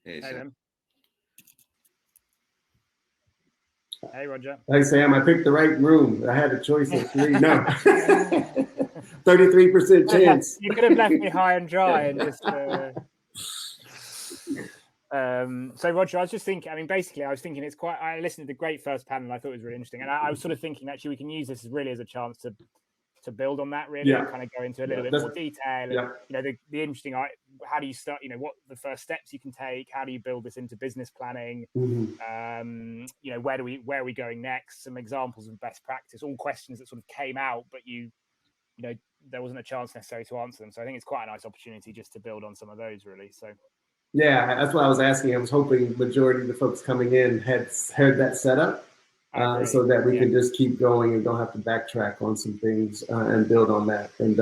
Hey, Hey, Sam. Hey, Roger. Hey, Sam, I picked the right room. I had a choice of 3. No. 33% chance. You could have left me high and dry and just... So Roger, I was just thinking, I mean, basically I was thinking I listened to the great first panel. I thought it was really interesting. And I was sort of thinking, actually, we can use this really as a chance to build on that, really, and kind of go into a little bit more detail. And, the interesting, how do you start, what the first steps you can take? How do you build this into business planning? Mm-hmm. Where are we going next? Some examples of best practice, all questions that sort of came out, but there wasn't a chance necessarily to answer them. So I think it's quite a nice opportunity just to build on some of those, really. So. Yeah, that's what I was asking. I was hoping majority of the folks coming in had heard that setup, so that we can just keep going and don't have to backtrack on some things and build on that. And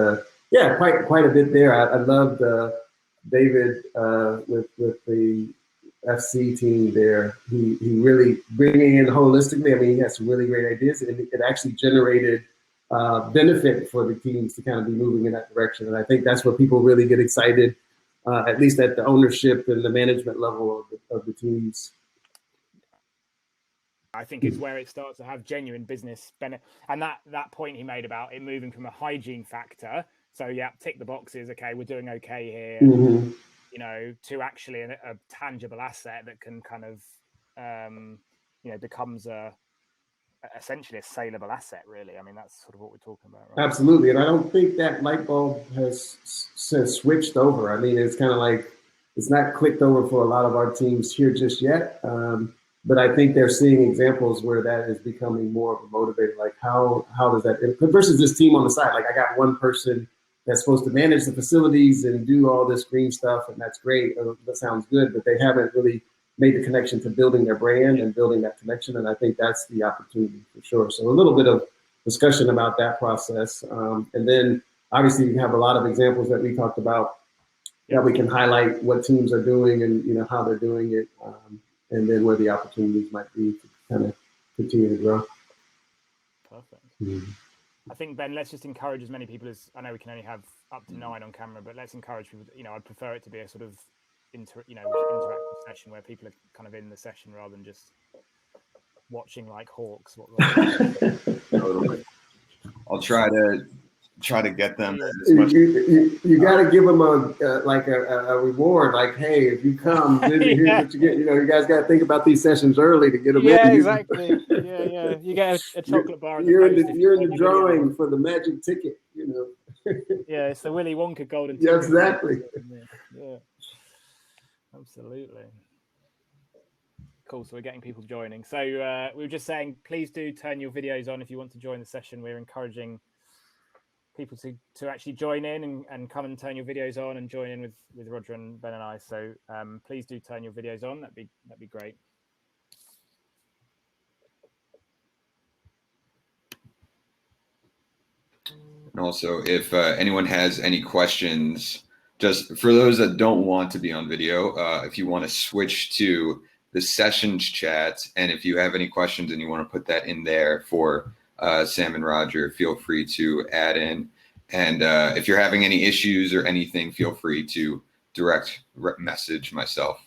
quite a bit there. I loved David with the FC team there. He really bringing in holistically. I mean, he has some really great ideas, and it actually generated benefit for the teams to kind of be moving in that direction. And I think that's where people really get excited. At least at the ownership and the management level of the teams. I think it's where it starts to have genuine business benefit. And that point he made about it moving from a hygiene factor, so tick the boxes, okay, we're doing okay here, to actually a tangible asset that can kind of, becomes essentially a saleable asset, really. I mean, that's sort of what we're talking about, right? Absolutely. And I don't think that light bulb has switched over. I mean, it's kind of like, it's not clicked over for a lot of our teams here just yet. But I think they're seeing examples where that is becoming more of a motivator. Like how does that, versus this team on the side, like I got one person that's supposed to manage the facilities and do all this green stuff. And that's great. That sounds good, but they haven't really made the connection to building their brand and building that connection. And I think that's the opportunity for sure. So a little bit of discussion about that process. And then obviously we have a lot of examples that we talked about that we can highlight what teams are doing and, how they're doing it. And then where the opportunities might be to kind of continue to grow. Perfect. I think, Ben, let's just encourage as many people as, I know we can only have up to 9 on camera, but let's encourage people, I'd prefer it to be a sort of interactive session where people are kind of in the session rather than just watching like hawks. I'll try to get them as much. You got to give them a reward. Like, hey, if you come, here's what you get. You guys got to think about these sessions early to get them in. Yeah, exactly. Yeah. You get a chocolate bar. You're in the drawing for the magic ticket. Yeah, it's the Willy Wonka golden ticket. Yeah, exactly. Yeah, absolutely. Cool. So we're getting people joining. So we were just saying, please do turn your videos on if you want to join the session. We're encouraging people to actually join in and come and turn your videos on and join in with Roger and Ben and I. So please do turn your videos on. That'd be great. And also, if anyone has any questions, just for those that don't want to be on video, if you want to switch to the sessions chat, and if you have any questions and you want to put that in there for Sam and Roger, feel free to add in. And if you're having any issues or anything, feel free to direct message myself.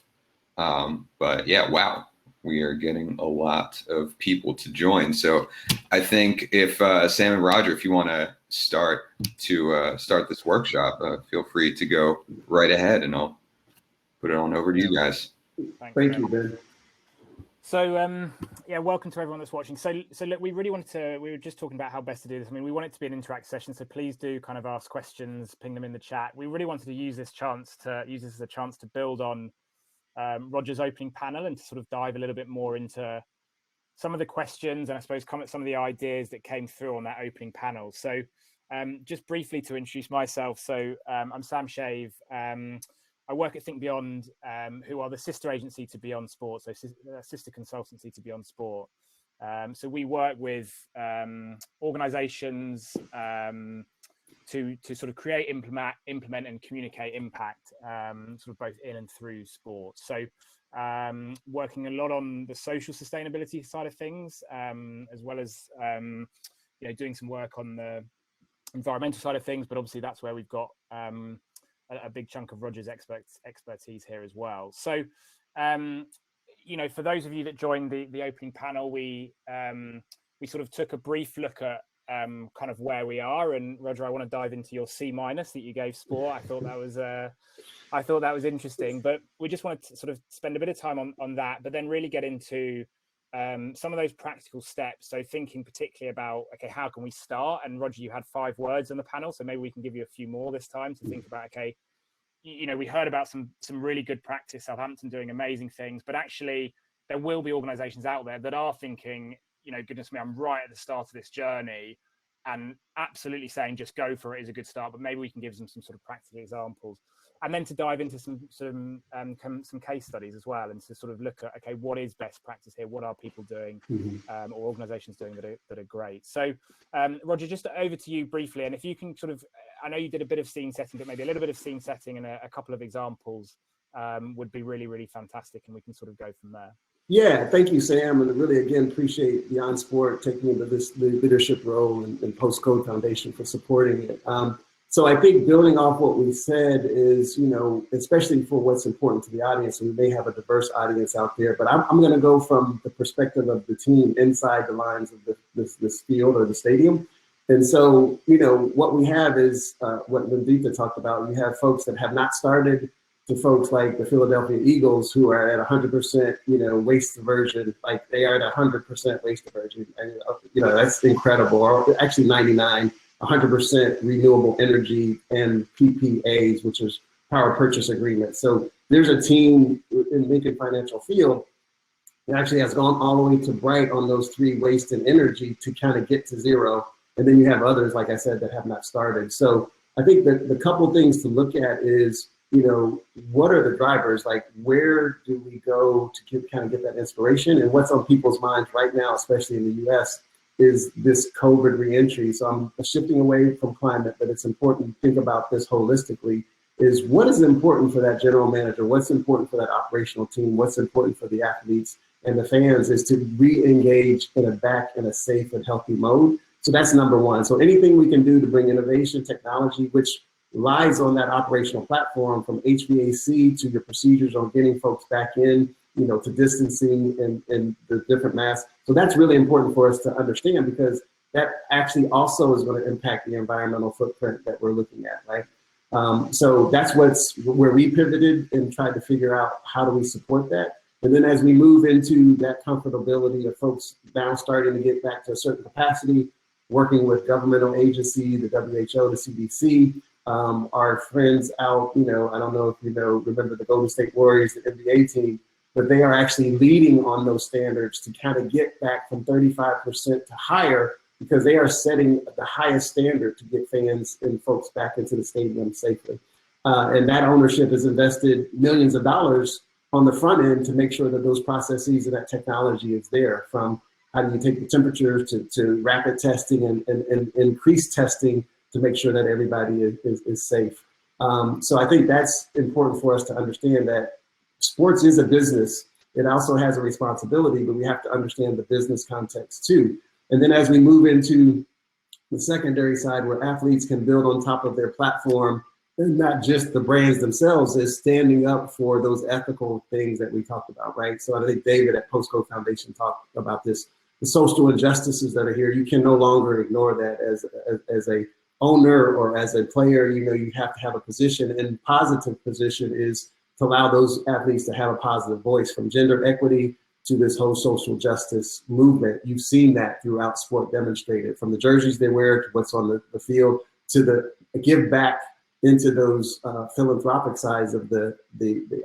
But yeah, wow, we are getting a lot of people to join. So I think if Sam and Roger, if you want to start this workshop, feel free to go right ahead, and I'll put it on over to you guys. Thank you, Ben. So welcome to everyone that's watching. So look, we were just talking about how best to do this. I mean, we want it to be an interactive session, so please do kind of ask questions, ping them in the chat. We really wanted to use this as a chance to build on Roger's opening panel and to sort of dive a little bit more into some of the questions and I suppose come at some of the ideas that came through on that opening panel. So just briefly to introduce myself. So I'm Sam Shave. I work at thinkBeyond, who are the sister agency to Beyond Sport, so sister consultancy to Beyond Sport. So we work with organizations to sort of create, implement and communicate impact, sort of both in and through sport. So working a lot on the social sustainability side of things, as well as doing some work on the environmental side of things, but obviously that's where we've got a big chunk of Roger's expertise here as well. So you know, for those of you that joined the opening panel, we sort of took a brief look at kind of where we are. And Roger, I want to dive into your C- that you gave sport. I thought that was interesting, but we just wanted to sort of spend a bit of time on that, but then really get into some of those practical steps. So thinking particularly about, okay, how can we start? And Roger, you had 5 words on the panel, so maybe we can give you a few more this time to think about, okay, you know, we heard about some really good practice, Southampton doing amazing things, but actually there will be organizations out there that are thinking, you know, goodness me, I'm right at the start of this journey, and absolutely saying just go for it is a good start, but maybe we can give them some sort of practical examples. And then to dive into some case studies as well, and to sort of look at, okay, what is best practice here? What are people doing, or organizations doing that are great? So, Roger, just over to you briefly, and if you can sort of, I know you did a bit of scene setting, but maybe a little bit of scene setting and a couple of examples would be really, really fantastic, and we can sort of go from there. Yeah, thank you, Sam, and really again appreciate Beyond Sport taking into this leadership role and Postcode Foundation for supporting it. So I think building off what we said is, you know, especially for what's important to the audience, we may have a diverse audience out there, but I'm going to go from the perspective of the team inside the lines of this field or the stadium. And so, you know, what we have is what Lindita talked about. You have folks that have not started, to folks like the Philadelphia Eagles who are at 100%, you know, waste diversion, like they are at 100% waste diversion. And, you know, that's incredible. Or actually 99. 100% renewable energy and PPAs, which is power purchase agreements. So there's a team in Lincoln Financial Field that actually has gone all the way to Bright on those 3, waste and energy, to kind of get to 0. And then you have others, like I said, that have not started. So I think that the couple things to look at is, you know, what are the drivers? Like, where do we go to kind of get that inspiration? And what's on people's minds right now, especially in the US, is this COVID reentry. So I'm shifting away from climate, but it's important to think about this holistically, is what is important for that general manager? What's important for that operational team? What's important for the athletes and the fans is to re-engage in a safe and healthy mode. So that's number one. So anything we can do to bring innovation, technology, which lies on that operational platform, from HVAC to your procedures on getting folks back in, you know, to distancing and the different masks. So that's really important for us to understand, because that actually also is going to impact the environmental footprint that we're looking at, right? So that's where we pivoted and tried to figure out how do we support that. And then as we move into that comfortability of folks now starting to get back to a certain capacity, working with governmental agency, the WHO, the CDC, our friends out, you know, I don't know if you know, remember the Golden State Warriors, the NBA team, but they are actually leading on those standards to kind of get back from 35% to higher, because they are setting the highest standard to get fans and folks back into the stadium safely. And that ownership has invested millions of dollars on the front end to make sure that those processes and that technology is there, from how do you take the temperature to rapid testing and increased testing to make sure that everybody is safe. So I think that's important for us to understand, that sports is a business. It also has a responsibility, but we have to understand the business context too. And then as we move into the secondary side, where athletes can build on top of their platform, and not just the brands themselves, is standing up for those ethical things that we talked about, right? So I think David at Postcode Foundation talked about this, the social injustices that are here. You can no longer ignore that as a owner or as a player. You know, you have to have a position, and positive position is to allow those athletes to have a positive voice, from gender equity to this whole social justice movement. You've seen that throughout sport demonstrated, from the jerseys they wear to what's on the field, to the give back into those philanthropic sides of the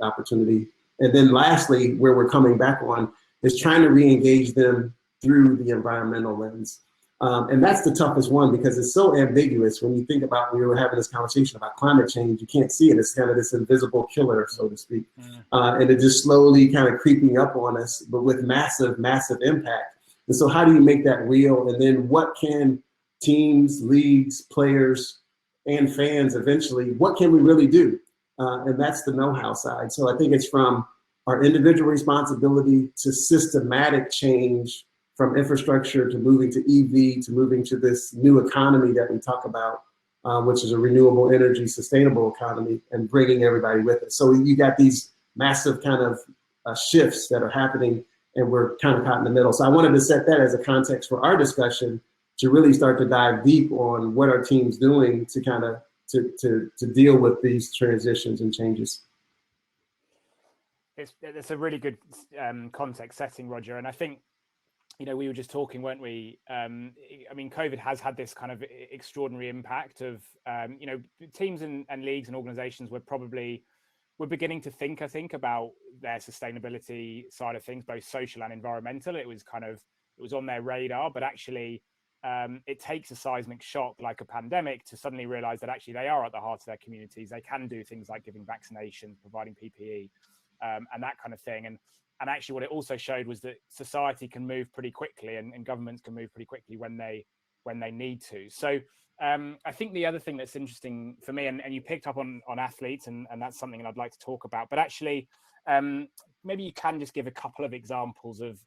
opportunity. And then lastly, where we're coming back on, is trying to re-engage them through the environmental lens. And that's the toughest one, because it's so ambiguous. When you think about, we were having this conversation about climate change, you can't see it. It's kind of this invisible killer, so to speak. And it just slowly kind of creeping up on us, but with massive, massive impact. And so how do you make that real? And then what can teams, leagues, players, and fans eventually, what can we really do? And that's the know-how side. So I think it's from our individual responsibility to systematic change, from infrastructure to moving to EV, to moving to this new economy that we talk about, which is a renewable energy, sustainable economy, and bringing everybody with it. So you got these massive kind of shifts that are happening, and we're kind of caught in the middle. So I wanted to set that as a context for our discussion to really start to dive deep on what our team's doing to kind of to deal with these transitions and changes. It's a really good context setting, Roger. And I think, you know, we were just talking, weren't we? I mean, COVID has had this kind of extraordinary impact of, you know, teams and leagues and organizations were beginning to think, I think, about their sustainability side of things, both social and environmental. It was on their radar, but actually it takes a seismic shock like a pandemic to suddenly realize that actually they are at the heart of their communities. They can do things like giving vaccinations, providing PPE, and that kind of thing. And actually what it also showed was that society can move pretty quickly and governments can move pretty quickly when they need to. So I think the other thing that's interesting for me, and you picked up on athletes, and that's something that I'd like to talk about, but actually maybe you can just give a couple of examples of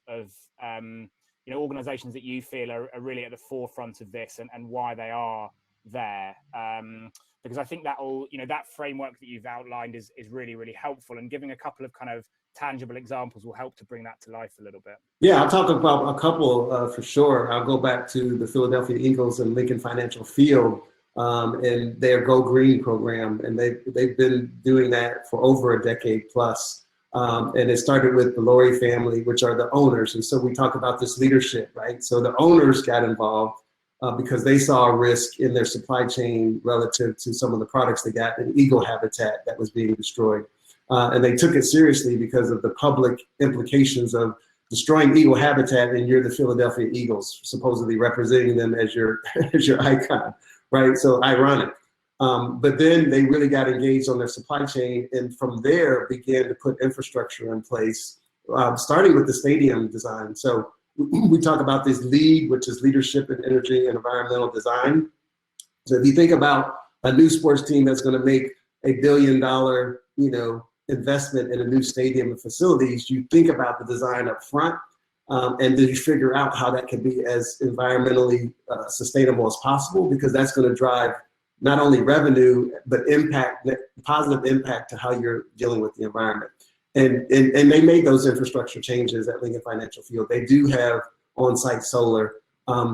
you know, organizations that you feel are really at the forefront of this and why they are there. Because I think that framework that you've outlined is really, really helpful, and giving a couple of kind of tangible examples will help to bring that to life a little bit. Yeah, I'll talk about a couple for sure. I'll go back to the Philadelphia Eagles and Lincoln Financial Field and their Go Green program, and they've been doing that for over a decade plus. And it started with the Lori family, which are the owners. And so we talk about this leadership, right? So the owners got involved because they saw a risk in their supply chain relative to some of the products they got in eagle habitat that was being destroyed. And they took it seriously because of the public implications of destroying eagle habitat, and you're the Philadelphia Eagles, supposedly representing them as your icon, right? So ironic. But then they really got engaged on their supply chain, and from there began to put infrastructure in place, starting with the stadium design. So we talk about this LEED, which is Leadership in Energy and Environmental Design. So if you think about a new sports team that's going to make $1 billion, you know, investment in a new stadium and facilities, you think about the design up front, and then you figure out how that can be as environmentally sustainable as possible, because that's going to drive not only revenue, but positive impact to how you're dealing with the environment. And they made those infrastructure changes at Lincoln Financial Field. They do have on-site solar.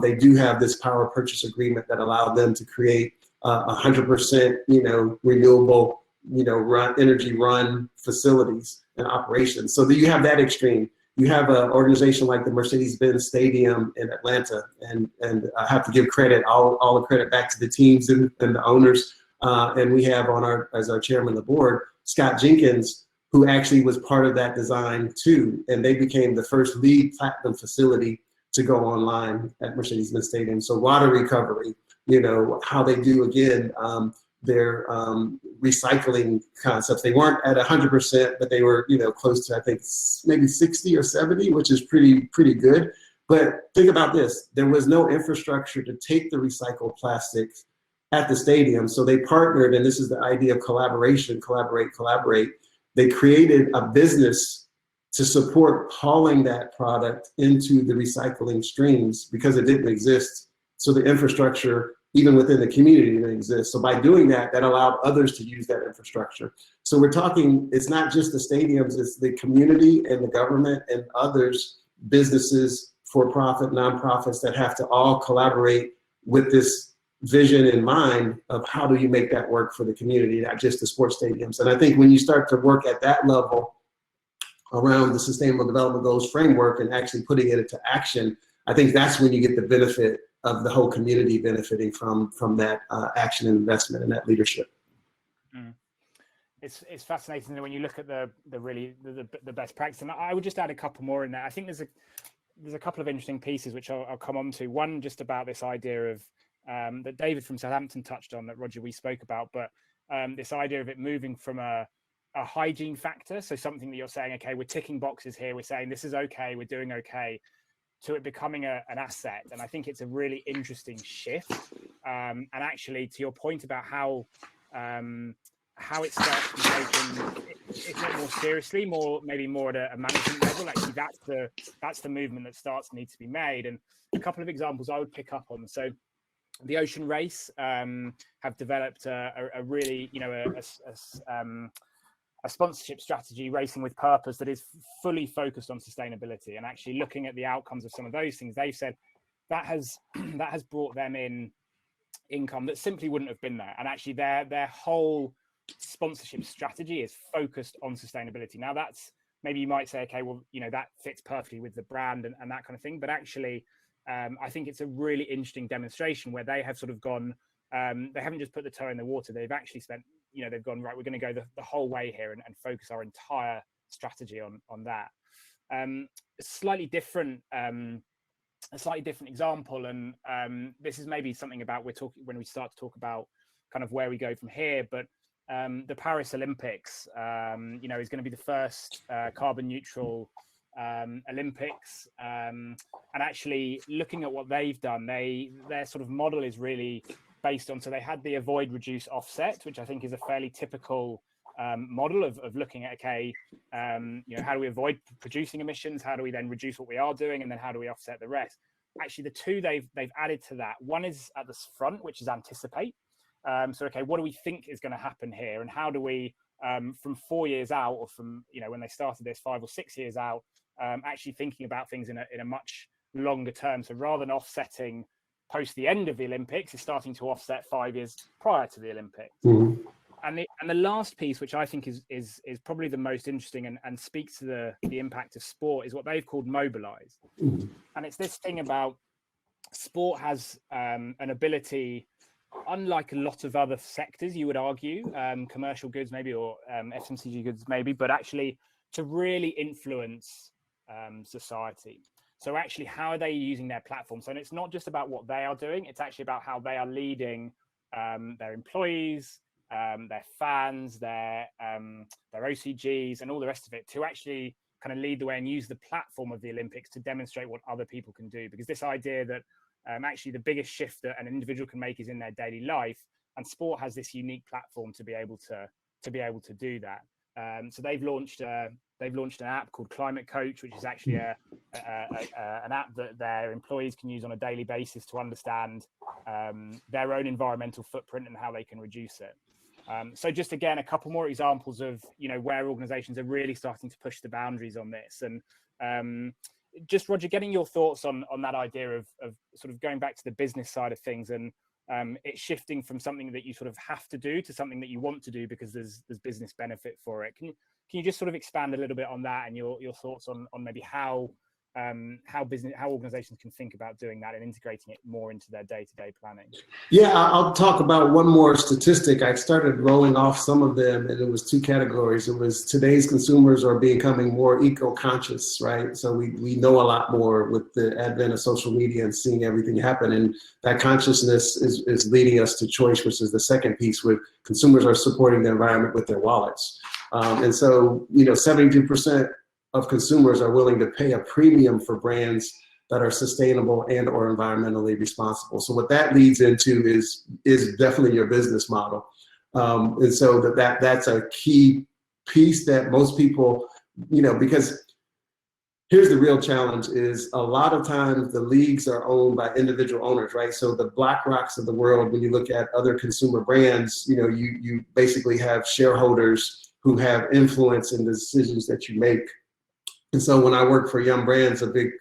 They do have this power purchase agreement that allowed them to create 100%, you know, renewable, you know, energy run facilities and operations. So you have that extreme. You have an organization like the Mercedes-Benz Stadium in Atlanta, and I have to give credit, all the credit back to the teams and the owners. And we have as our chairman of the board, Scott Jenkins, who actually was part of that design too. And they became the first LEED Platinum facility to go online at Mercedes-Benz Stadium. So water recovery, you know, how they do, again, their recycling concepts. They weren't at 100%, but they were, you know, close to, I think, maybe 60 or 70, which is pretty good. But think about this: there was no infrastructure to take the recycled plastics at the stadium, so they partnered, and this is the idea of collaboration, collaborate. They created a business to support hauling that product into the recycling streams because it didn't exist. So the infrastructure, even within the community, didn't exist. So by doing that, that allowed others to use that infrastructure. So we're talking, it's not just the stadiums, it's the community and the government and others, businesses, for-profit, nonprofits, that have to all collaborate with this vision in mind of how do you make that work for the community, not just the sports stadiums. And I think when you start to work at that level around the Sustainable Development Goals framework and actually putting it into action, I think that's when you get the benefit of the whole community benefiting from that action and investment and that leadership. Mm. It's fascinating when you look at the best practice, and I would just add a couple more in there. I think there's a couple of interesting pieces which I'll come on to. One, just about this idea of that David from Southampton touched on, that Roger, we spoke about, but this idea of it moving from a hygiene factor, so something that you're saying, okay, we're ticking boxes here, we're saying this is okay, we're doing okay, to it becoming an asset. And I think it's a really interesting shift. And actually, to your point about how it starts to be taken, if not more seriously, maybe more at a management level, actually that's the movement that starts to need to be made. And a couple of examples I would pick up on. So the Ocean Race have developed a really, you know, sponsorship strategy, Racing with Purpose, that is fully focused on sustainability and actually looking at the outcomes of some of those things. They've said that has brought them in income that simply wouldn't have been there. And actually their whole sponsorship strategy is focused on sustainability. Now that's, maybe you might say, okay, well, that fits perfectly with the brand and that kind of thing. But actually, I think it's a really interesting demonstration where they have sort of gone, they haven't just put the toe in the water. They've actually spent, they've gone, right, we're going to go the whole way here and focus our entire strategy on that. A slightly different example, and this is maybe something about when we start to talk about kind of where we go from here, but the Paris Olympics, is going to be the first carbon neutral Olympics, and actually looking at what they've done, their sort of model is really based on, so they had the avoid, reduce, offset, which I think is a fairly typical model of looking at, okay, how do we avoid producing emissions? How do we then reduce what we are doing? And then how do we offset the rest? Actually, the two they've added to that, one is at the front, which is anticipate. So, okay, what do we think is going to happen here? And how do we, from 4 years out, or from, when they started this 5 or 6 years out, actually thinking about things in a much longer term. So rather than offsetting post the end of the Olympics, is starting to offset 5 years prior to the Olympics. Mm-hmm. And the last piece, which I think is probably the most interesting and speaks to the impact of sport, is what they've called mobilize. Mm-hmm. And it's this thing about sport has an ability, unlike a lot of other sectors, you would argue, commercial goods maybe, or FMCG goods maybe, but actually to really influence society. So actually, how are they using their platform? So it's not just about what they are doing, it's actually about how they are leading their employees, their fans, their OCGs, and all the rest of it, to actually kind of lead the way and use the platform of the Olympics to demonstrate what other people can do. Because this idea that actually the biggest shift that an individual can make is in their daily life, and sport has this unique platform to be able to do that. So they've launched an app called Climate Coach, which is actually an app that their employees can use on a daily basis to understand their own environmental footprint and how they can reduce it. So just again, a couple more examples of where organizations are really starting to push the boundaries on this. And just, Roger, getting your thoughts on that idea of sort of going back to the business side of things, and it's shifting from something that you sort of have to do to something that you want to do because there's business benefit for it. Can you just sort of expand a little bit on that and your thoughts on maybe how organizations can think about doing that and integrating it more into their day-to-day planning? Yeah, I'll talk about one more statistic. I started rolling off some of them, and it was two categories. It was today's consumers are becoming more eco-conscious, right? So we know a lot more with the advent of social media and seeing everything happen, and that consciousness is leading us to choice, which is the second piece, where consumers are supporting the environment with their wallets. And so, 72% of consumers are willing to pay a premium for brands that are sustainable and or environmentally responsible. So what that leads into is definitely your business model. And so that's a key piece that most people, because here's the real challenge is a lot of times the leagues are owned by individual owners, right? So the BlackRocks of the world, when you look at other consumer brands, you basically have shareholders who have influence in the decisions that you make. And so when I worked for Yum Brands, a big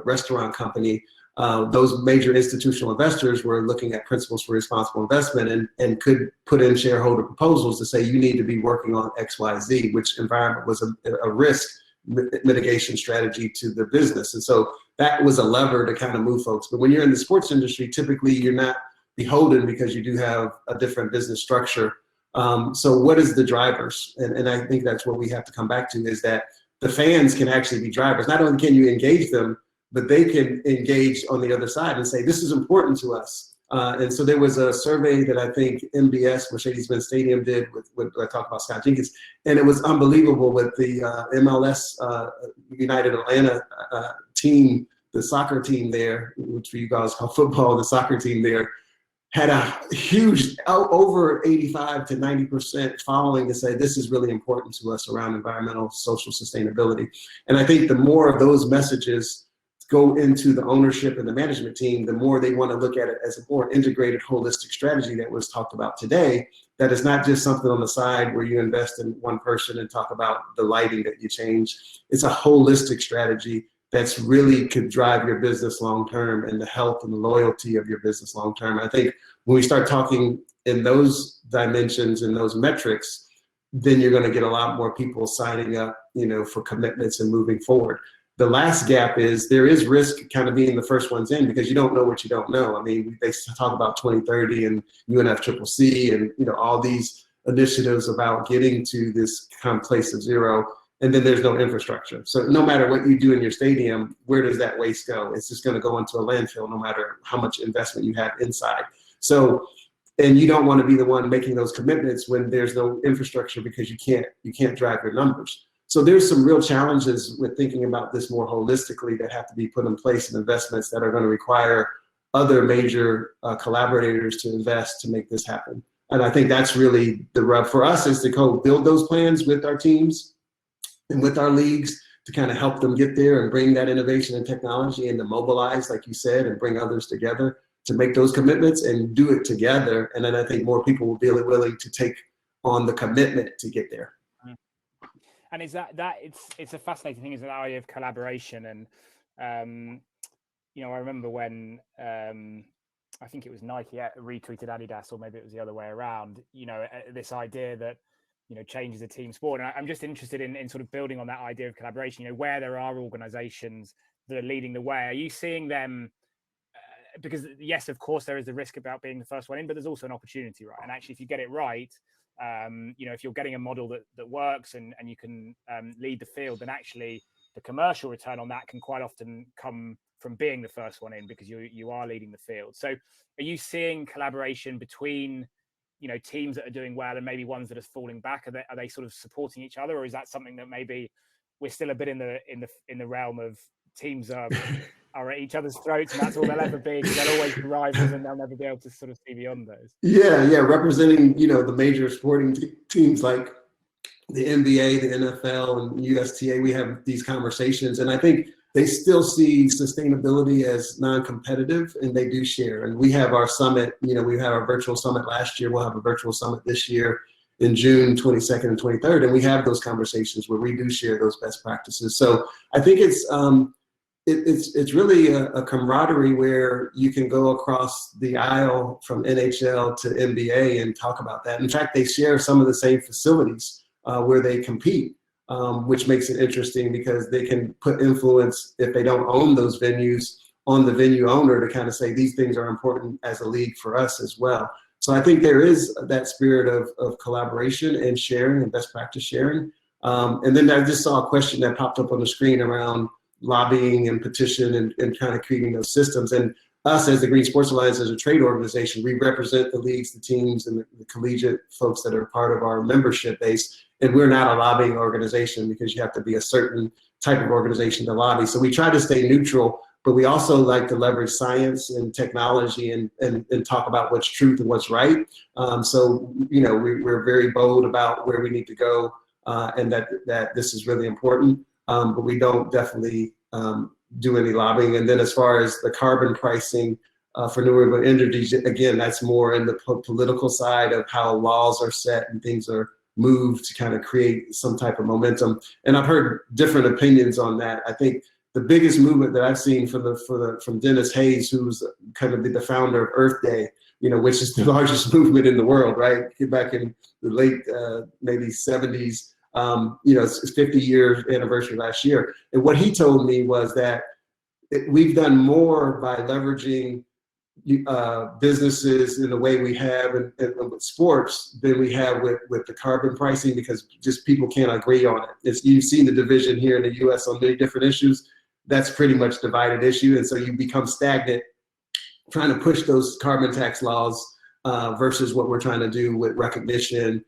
restaurant company, those major institutional investors were looking at principles for responsible investment and could put in shareholder proposals to say, you need to be working on X, Y, Z, which environment was a risk mitigation strategy to the business. And so that was a lever to kind of move folks. But when you're in the sports industry, typically you're not beholden because you do have a different business structure. So what is the drivers? And I think that's what we have to come back to, is that the fans can actually be drivers. Not only can you engage them, but they can engage on the other side and say, this is important to us. And so there was a survey that I think MBS, Mercedes-Benz Stadium, did with I talked about Scott Jenkins, and it was unbelievable with the MLS United Atlanta team, the soccer team there, which you guys call football, the soccer team there, had a huge, over 85 to 90% following to say this is really important to us around environmental, social sustainability. And I think the more of those messages go into the ownership and the management team, the more they want to look at it as a more integrated, holistic strategy that was talked about today, that it's not just something on the side where you invest in one person and talk about the lighting that you change. It's a holistic strategy that's really could drive your business long-term and the health and the loyalty of your business long-term. I think when we start talking in those dimensions and those metrics, then you're going to get a lot more people signing up, for commitments and moving forward. The last gap is there is risk kind of being the first ones in because you don't know what you don't know. I mean, they talk about 2030 and UNFCCC and, all these initiatives about getting to this kind of place of zero. And then there's no infrastructure. So no matter what you do in your stadium, where does that waste go? It's just going to go into a landfill no matter how much investment you have inside. So, and you don't want to be the one making those commitments when there's no infrastructure because you can't drive your numbers. So there's some real challenges with thinking about this more holistically that have to be put in place and investments that are going to require other major collaborators to invest to make this happen. And I think that's really the rub for us is to go build those plans with our teams and with our leagues to kind of help them get there and bring that innovation and technology and to mobilize, like you said, and bring others together to make those commitments and do it together. And then I think more people will be willing to take on the commitment to get there. And is that it's a fascinating thing, is that idea of collaboration. And I remember when I think it was Nike retweeted Adidas, or maybe it was the other way around, this idea that change is a team sport. And I'm just interested in sort of building on that idea of collaboration, where there are organizations that are leading the way. Are you seeing them, because yes, of course, there is a risk about being the first one in, but there's also an opportunity, right? And actually, if you get it right, if you're getting a model that works and you can lead the field, then actually the commercial return on that can quite often come from being the first one in because you are leading the field. So are you seeing collaboration between teams that are doing well and maybe ones that are falling back? Are they sort of supporting each other, or is that something that maybe we're still a bit in the realm of teams are at each other's throats and that's all they'll ever be because they'll always be rivals and they'll never be able to sort of see beyond those? Yeah, representing the major sporting teams like the NBA, the NFL, and USTA, we have these conversations, and I think they still see sustainability as non-competitive, and they do share. And we have our summit, we had our virtual summit last year. We'll have a virtual summit this year in June 22nd and 23rd, and we have those conversations where we do share those best practices. So I think it's really a camaraderie where you can go across the aisle from NHL to NBA and talk about that. In fact, they share some of the same facilities where they compete, which makes it interesting because they can put influence, if they don't own those venues, on the venue owner to kind of say these things are important as a league for us as well. So I think there is that spirit of collaboration and sharing and best practice sharing. And then I just saw a question that popped up on the screen around lobbying and petition and kind of creating those systems. And us as the Green Sports Alliance, as a trade organization, we represent the leagues, the teams, and the collegiate folks that are part of our membership base. And we're not a lobbying organization because you have to be a certain type of organization to lobby. So we try to stay neutral, but we also like to leverage science and technology and talk about what's truth and what's right. So, we're very bold about where we need to go and that this is really important. But we don't definitely do any lobbying. And then as far as the carbon pricing for renewable energy, again, that's more in the political side of how laws are set and things are moved to kind of create some type of momentum. And I've heard different opinions on that. I think the biggest movement that I've seen from Dennis Hayes, who's kind of the founder of Earth Day, which is the largest movement in the world, right? Back in the late maybe 70s. It's 50-year anniversary last year. And what he told me was that we've done more by leveraging businesses in the way we have and with sports than we have with the carbon pricing, because just people can't agree on it. You've seen the division here in the US on many different issues. That's pretty much divided issue. And so you become stagnant trying to push those carbon tax laws versus what we're trying to do with recognition,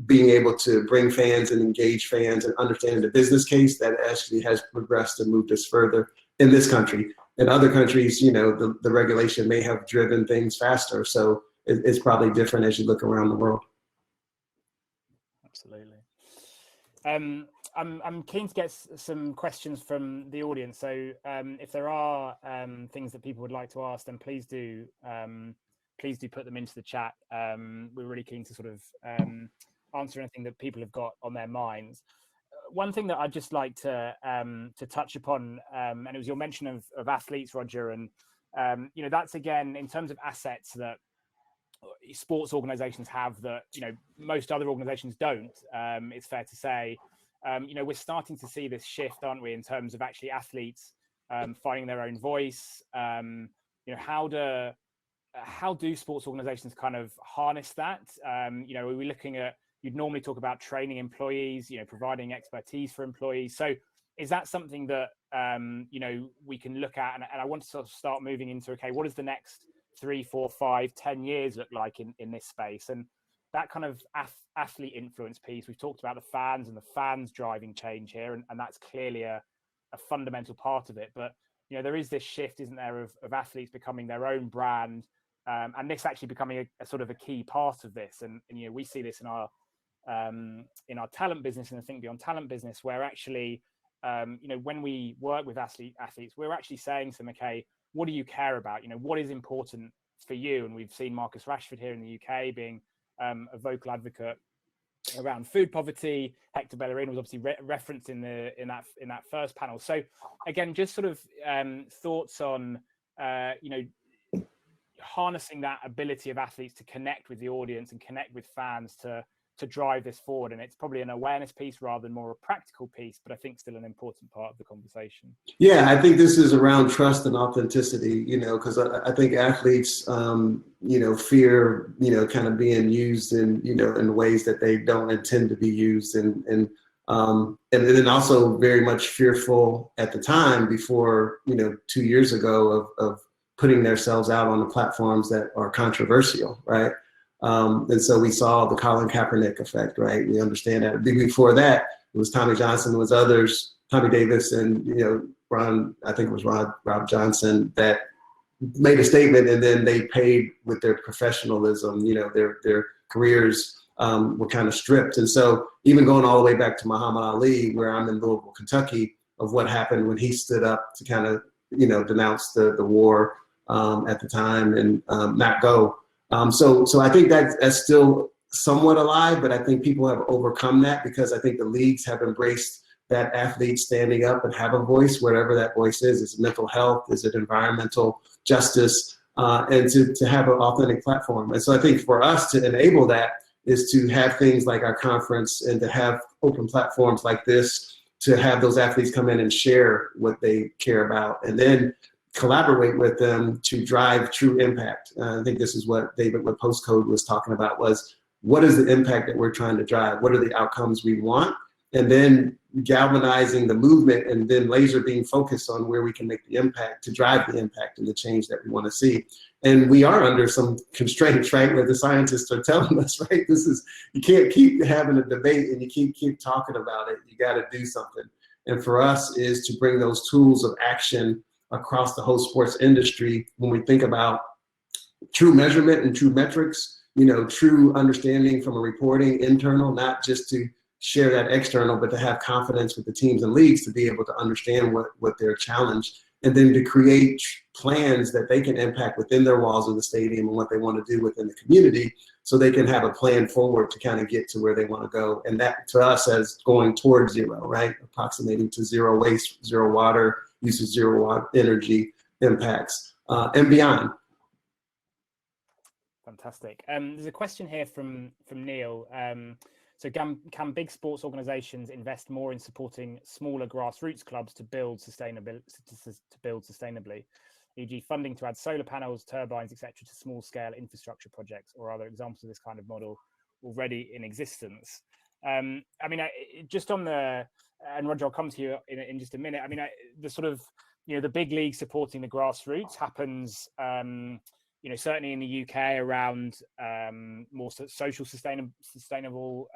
being able to bring fans and engage fans and understanding the business case that actually has progressed and moved us further in this country. In other countries, the regulation may have driven things faster. So it's probably different as you look around the world. Absolutely. I'm keen to get some questions from the audience. So if there are things that people would like to ask, then please do please do put them into the chat. We're really keen to sort of answer anything that people have got on their minds. One thing that I'd just like to touch upon, and it was your mention of athletes, Roger, and that's again in terms of assets that sports organizations have that most other organizations don't. It's fair to say, we're starting to see this shift, aren't we, in terms of actually athletes finding their own voice. How do sports organizations kind of harness that? Are we looking at, you'd normally talk about training employees, providing expertise for employees. So is that something that, we can look at? And I want to sort of start moving into, okay, what does the next 3, 4, 5, 10 years look like in this space? And that kind of athlete influence piece, we've talked about the fans and the fans driving change here. And that's clearly a fundamental part of it. But, there is this shift, isn't there, of athletes becoming their own brand. And this actually becoming a sort of a key part of this. And we see this in our talent business and the thinkBeyond talent business, where actually, when we work with athletes, we're actually saying to them, okay, what do you care about? What is important for you? And we've seen Marcus Rashford here in the UK being a vocal advocate around food poverty. Hector Bellerin was obviously referenced in that first panel. So again, just sort of thoughts on harnessing that ability of athletes to connect with the audience and connect with fans to drive this forward. And it's probably an awareness piece rather than more a practical piece, but I think still an important part of the conversation. Yeah, I think this is around trust and authenticity, because I think athletes, fear, kind of being used in ways that they don't intend to be used. And then also very much fearful at the time before, 2 years ago of putting themselves out on the platforms that are controversial, right? And so we saw the Colin Kaepernick effect, right? We understand that. Before that, it was Tommy Johnson, it was others, Tommy Davis, and I think it was Rob Johnson, that made a statement, and then they paid with their professionalism. Their careers were kind of stripped. And so even going all the way back to Muhammad Ali, where I'm in Louisville, Kentucky, of what happened when he stood up to kind of denounce the war at the time and not go. So I think that's still somewhat alive, but I think people have overcome that because I think the leagues have embraced that athlete standing up and have a voice, whatever that voice is. Is it mental health? Is it environmental justice? And to have an authentic platform. And so I think for us to enable that is to have things like our conference and to have open platforms like this, to have those athletes come in and share what they care about, and then collaborate with them to drive true impact. I think this is what David with Postcode was talking about, was what is the impact that we're trying to drive? What are the outcomes we want? And then galvanizing the movement and then laser beam focused on where we can make the impact to drive the impact and the change that we want to see. And we are under some constraints, right? Where the scientists are telling us, right? You can't keep having a debate and you keep talking about it. You got to do something. And for us is to bring those tools of action across the whole sports industry when we think about true measurement and true metrics, true understanding from a reporting internal, not just to share that external, but to have confidence with the teams and leagues to be able to understand what their challenge, and then to create plans that they can impact within their walls of the stadium and what they want to do within the community, so they can have a plan forward to kind of get to where they want to go. And that to us as going towards zero, right? Approximating to zero waste, zero water, use of zero watt energy impacts, and beyond. Fantastic. There's a question here from Neil. So can big sports organizations invest more in supporting smaller grassroots clubs to build sustainably, e.g. funding to add solar panels, turbines, etc., to small scale infrastructure projects, or other examples of this kind of model already in existence? Just on and Roger, I'll come to you in just a minute. The sort of, the big league supporting the grassroots happens, certainly in the UK around more social sustainable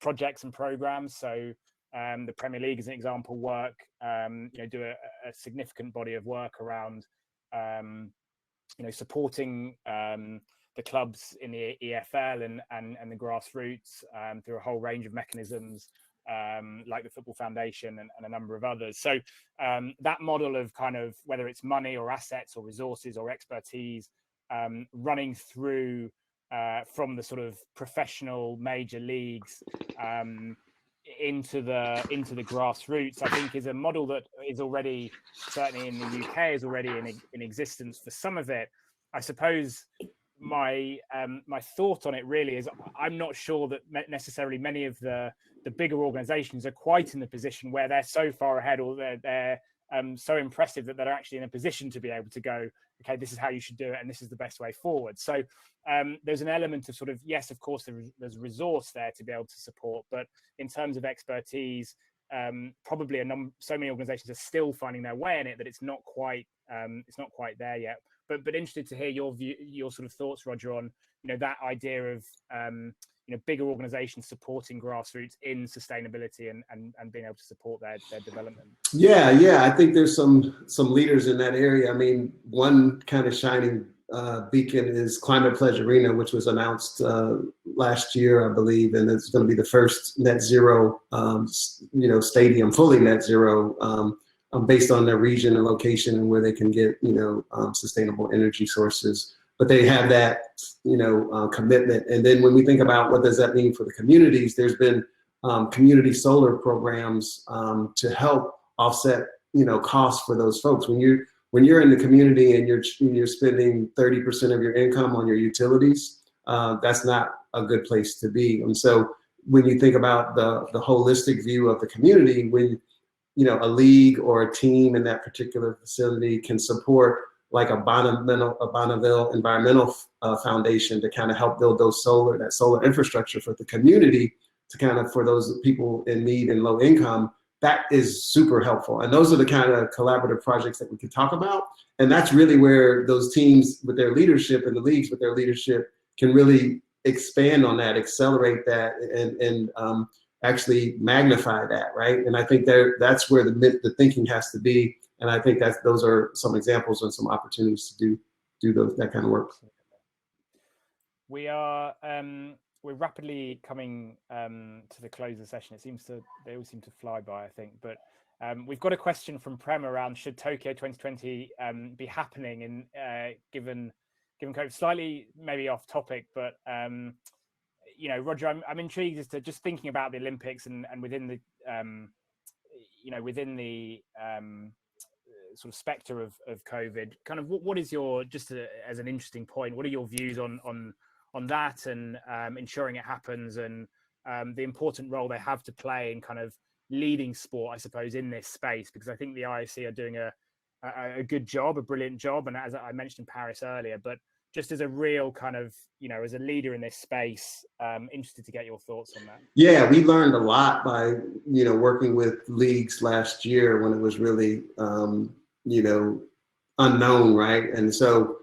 projects and programs. So the Premier League, as an example, do a significant body of work around, supporting the clubs in the EFL and the grassroots through a whole range of mechanisms, like the Football Foundation and a number of others. So that model of kind of, whether it's money or assets or resources or expertise, running through from the sort of professional major leagues into the grassroots, I think is a model that is already, certainly in the UK, is already in existence for some of it. I suppose my thought on it really is I'm not sure that necessarily many of the bigger organizations are quite in the position where they're so far ahead, or they're so impressive that they're actually in a position to be able to go, okay, this is how you should do it and this is the best way forward. So there's an element of sort of, yes, of course there's resource there to be able to support, but in terms of expertise, probably so many organizations are still finding their way in it that it's not quite there yet. But interested to hear your view, your sort of thoughts, Roger, on that idea of bigger organizations supporting grassroots in sustainability and being able to support their development. Yeah, I think there's some leaders in that area. I mean, one kind of shining beacon is Climate Pledge Arena, which was announced last year, I believe, and it's going to be the first net zero stadium, fully net zero, based on their region and location and where they can get sustainable energy sources. But they have that commitment. And then when we think about what does that mean for the communities, there's been community solar programs to help offset costs for those folks. When you're in the community and you're spending 30% of your income on your utilities, that's not a good place to be. And so when you think about the holistic view of the community, when a league or a team in that particular facility can support like a Bonneville Environmental Foundation to kind of help build that solar infrastructure for the community, to kind of, for those people in need and low income, that is super helpful. And those are the kind of collaborative projects that we can talk about. And that's really where those teams with their leadership and the leagues with their leadership can really expand on that, accelerate that, and actually magnify that, right? And I think that's where the thinking has to be. And I think those are some examples and some opportunities to do that kind of work. We're rapidly coming to the close of the session. They all seem to fly by, I think. But we've got a question from Prem around, should Tokyo 2020 be happening? And given COVID, slightly maybe off topic, but Roger, I'm intrigued as to just thinking about the Olympics and within the sort of spectre of COVID, kind of what is your, as an interesting point, what are your views on that and ensuring it happens, and the important role they have to play in kind of leading sport, I suppose, in this space? Because I think the IOC are doing a good job, a brilliant job, and as I mentioned Paris earlier, but just as a real kind of, as a leader in this space, interested to get your thoughts on that. Yeah, we learned a lot by, working with leagues last year when it was really, unknown, right? And so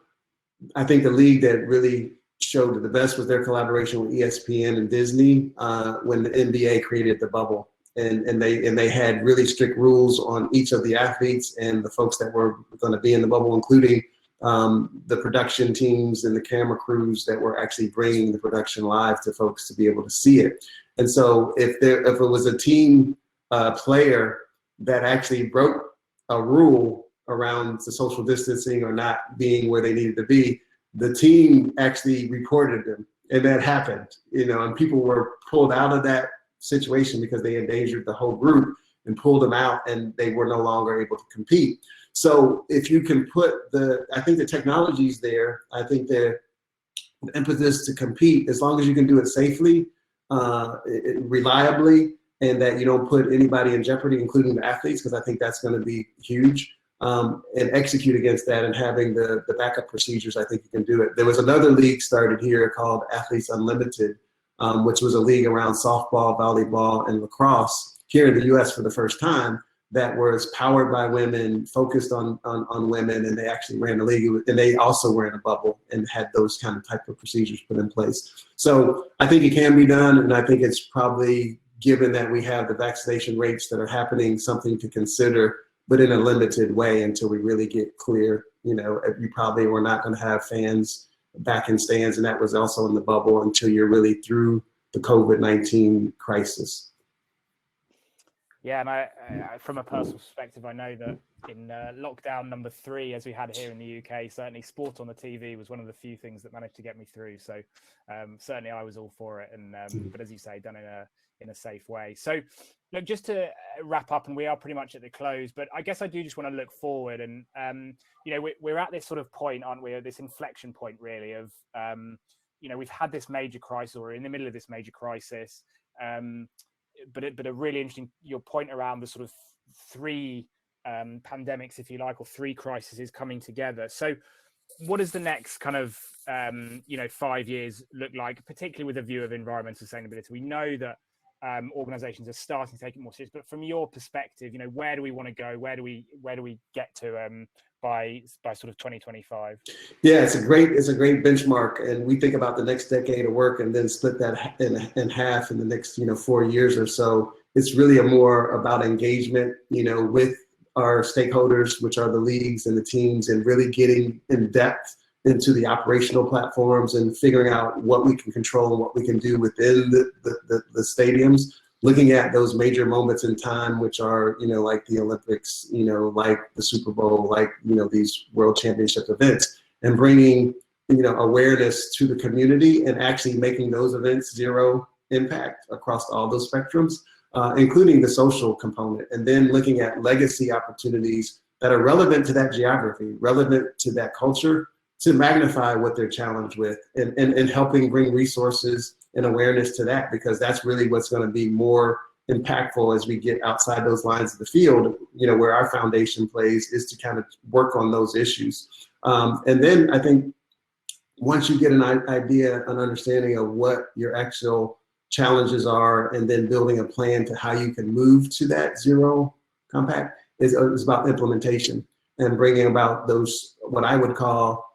I think the league that really showed the best was their collaboration with ESPN and Disney when the NBA created the bubble. And they had really strict rules on each of the athletes and the folks that were going to be in the bubble, including the production teams and the camera crews that were actually bringing the production live to folks to be able to see it. And so if it was a team player that actually broke a rule around the social distancing or not being where they needed to be, the team actually reported them, and that happened, and people were pulled out of that situation because they endangered the whole group and pulled them out, and they were no longer able to compete. So if you can put I think the technology's there, I think the impetus to compete, as long as you can do it safely, reliably, and that you don't put anybody in jeopardy, including the athletes, because I think that's going to be huge, and execute against that, and having the backup procedures, I think you can do it. There was another league started here called Athletes Unlimited, which was a league around softball, volleyball, and lacrosse here in the US for the first time, that was powered by women, focused on women, and they actually ran the league. And they also were in a bubble and had those kind of type of procedures put in place. So I think it can be done, and I think it's probably, given that we have the vaccination rates that are happening, something to consider, but in a limited way until we really get clear. You probably were not going to have fans back in stands, and that was also in the bubble, until you're really through the COVID-19 crisis. Yeah, and I from a personal perspective, I know that in lockdown number 3, as we had here in the UK, certainly sport on the TV was one of the few things that managed to get me through. So certainly I was all for it. And but as you say, done in a safe way. So look, just to wrap up, and we are pretty much at the close, but I guess I do just want to look forward. And you know, we're at this sort of point, aren't we? This inflection point, really, of you know, we've had this major crisis, or we're in the middle of this major crisis. But a really interesting, your point around the sort of 3 pandemics, if you like, or 3 crises coming together. So what does the next kind of, you know, 5 years look like, particularly with a view of environmental sustainability? We know that organizations are starting to take it more serious, but from your perspective, you know, where do we want to go? Where do we get to by sort of 2025? Yeah, it's a great benchmark, and we think about the next decade of work and then split that in half in the next 4 years or so. It's really more about engagement, with our stakeholders, which are the leagues and the teams, and really getting in depth into the operational platforms and figuring out what we can control and what we can do within the stadiums. Looking at those major moments in time, which are, like the Olympics, like the Super Bowl, like, these World Championship events, and bringing, awareness to the community and actually making those events zero impact across all those spectrums, including the social component. And then looking at legacy opportunities that are relevant to that geography, relevant to that culture, to magnify what they're challenged with, and helping bring resources and awareness to that, because that's really what's going to be more impactful as we get outside those lines of the field, where our foundation plays, is to kind of work on those issues. And then I think once you get an idea, an understanding of what your actual challenges are, and then building a plan to how you can move to that zero compact, is about implementation and bringing about those, what I would call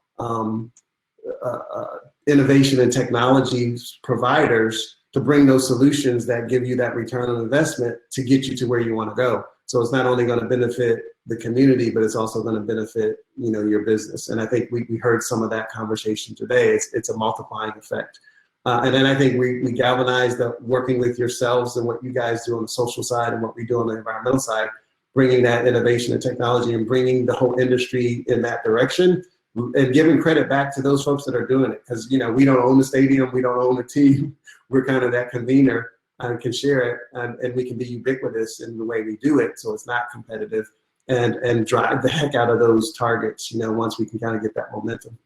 innovation and technology providers, to bring those solutions that give you that return on investment to get you to where you want to go. So it's not only going to benefit the community, but it's also going to benefit, your business. And I think we heard some of that conversation today. It's a multiplying effect. And then I think we galvanize the working with yourselves and what you guys do on the social side and what we do on the environmental side, bringing that innovation and technology and bringing the whole industry in that direction, and giving credit back to those folks that are doing it. Because, we don't own the stadium, we don't own the team. We're kind of that convener and can share it, and we can be ubiquitous in the way we do it, so it's not competitive, and drive the heck out of those targets, once we can kind of get that momentum.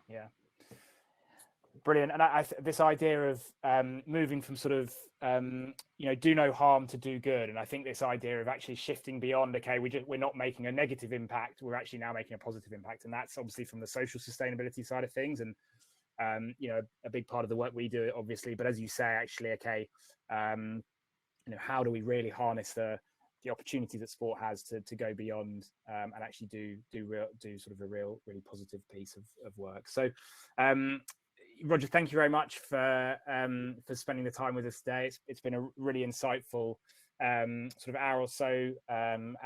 Yeah. Brilliant. And this idea of moving from sort of, do no harm to do good. And I think this idea of actually shifting beyond, okay, we're not making a negative impact, we're actually now making a positive impact. And that's obviously from the social sustainability side of things. And, a big part of the work we do, obviously. But as you say, actually, okay, how do we really harness the opportunity that sport has to go beyond and actually do sort of a really positive piece of work. So, Roger, thank you very much for spending the time with us today. It's been a really insightful sort of hour or so, and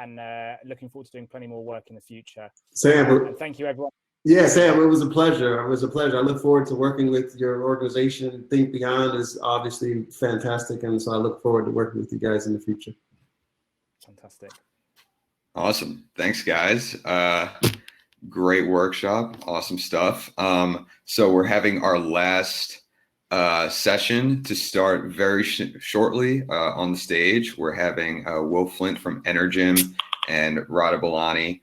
looking forward to doing plenty more work in the future. Sam, and thank you, everyone. Yeah, Sam, it was a pleasure. It was a pleasure. I look forward to working with your organization. thinkBeyond is obviously fantastic, and so I look forward to working with you guys in the future. Fantastic. Awesome. Thanks, guys. Great workshop. Awesome stuff. So we're having our last session to start very shortly on the stage. We're having Will Flint from Energym, and Radha Balani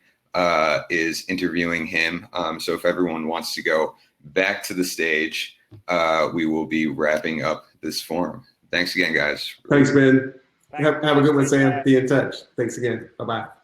is interviewing him. So if everyone wants to go back to the stage, we will be wrapping up this forum. Thanks again, guys. Thanks, Ben. Have a good one, Sam. Be in touch. Thanks again. Bye-bye.